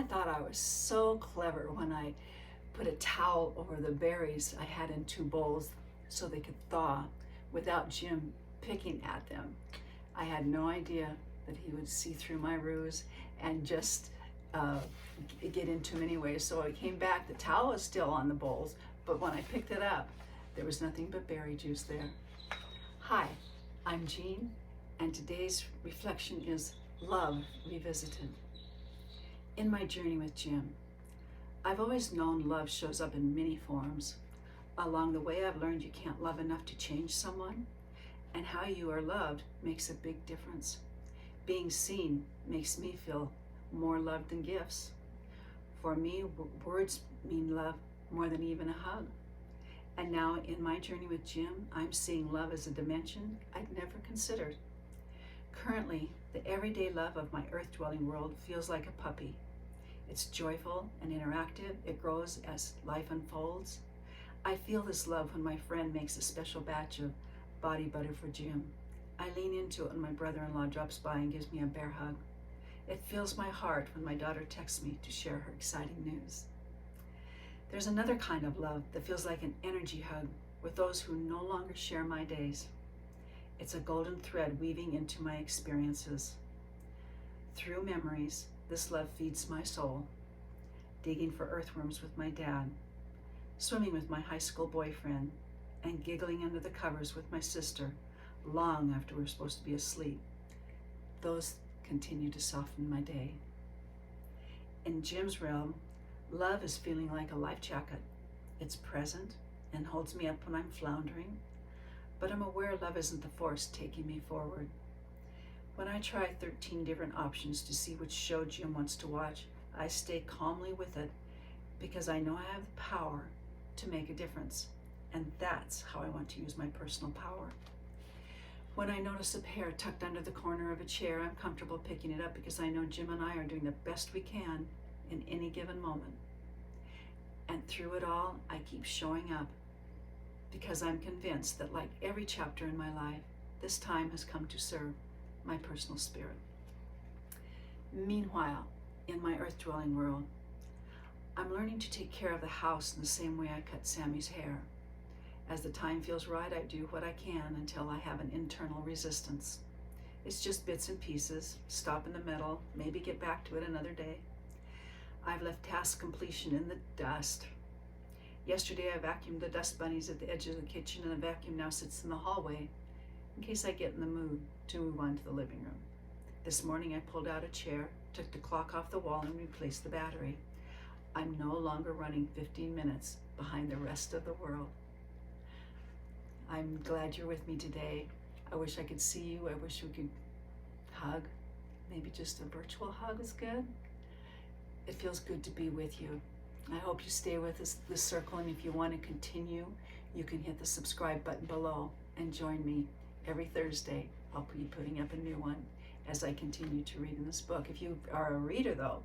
thought I was so clever when I put a towel over the berries I had in 2 bowls so they could thaw without Jim picking at them. I had no idea that he would see through my ruse and just get into them anyway. So I came back, the towel was still on the bowls, but when I picked it up, there was nothing but berry juice there. Hi, I'm Jeanne, and today's reflection is Love Revisited. In my journey with Jim, I've always known love shows up in many forms. Along the way, I've learned you can't love enough to change someone, and how you are loved makes a big difference. Being seen makes me feel more loved than gifts. For me, words mean love more than even a hug. And now in my journey with Jim, I'm seeing love as a dimension I'd never considered. Currently, the everyday love of my earth-dwelling world feels like a puppy. It's joyful and interactive. It grows as life unfolds. I feel this love when my friend makes a special batch of body butter for Jim. I lean into it when my brother-in-law drops by and gives me a bear hug. It fills my heart when my daughter texts me to share her exciting news. There's another kind of love that feels like an energy hug with those who no longer share my days. It's a golden thread weaving into my experiences. Through memories, this love feeds my soul. Digging for earthworms with my dad, swimming with my high school boyfriend, and giggling under the covers with my sister long after we're supposed to be asleep. Those continue to soften my day. In Jim's realm, love is feeling like a life jacket. It's present and holds me up when I'm floundering, but I'm aware love isn't the force taking me forward. When I try 13 different options to see which show Jim wants to watch, I stay calmly with it because I know I have the power to make a difference, and that's how I want to use my personal power. When I notice a pear tucked under the corner of a chair, I'm comfortable picking it up because I know Jim and I are doing the best we can in any given moment. And through it all, I keep showing up because I'm convinced that, like every chapter in my life, this time has come to serve my personal spirit. Meanwhile, in my earth-dwelling world, I'm learning to take care of the house in the same way I cut Sammy's hair. As the time feels right, I do what I can until I have an internal resistance. It's just bits and pieces, stop in the middle, maybe get back to it another day. I've left task completion in the dust. Yesterday I vacuumed the dust bunnies at the edge of the kitchen, and the vacuum now sits in the hallway in case I get in the mood to move on to the living room. This morning I pulled out a chair, took the clock off the wall, and replaced the battery. I'm no longer running 15 minutes behind the rest of the world. I'm glad you're with me today. I wish I could see you. I wish we could hug. Maybe just a virtual hug is good. It feels good to be with you. I hope you stay with this circle, and if you want to continue, you can hit the subscribe button below and join me every Thursday. I'll be putting up a new one as I continue to read in this book. If you are a reader though,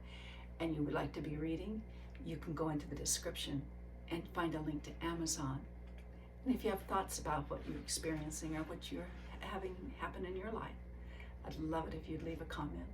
and you would like to be reading, you can go into the description and find a link to Amazon. And if you have thoughts about what you're experiencing or what you're having happen in your life, I'd love it if you'd leave a comment.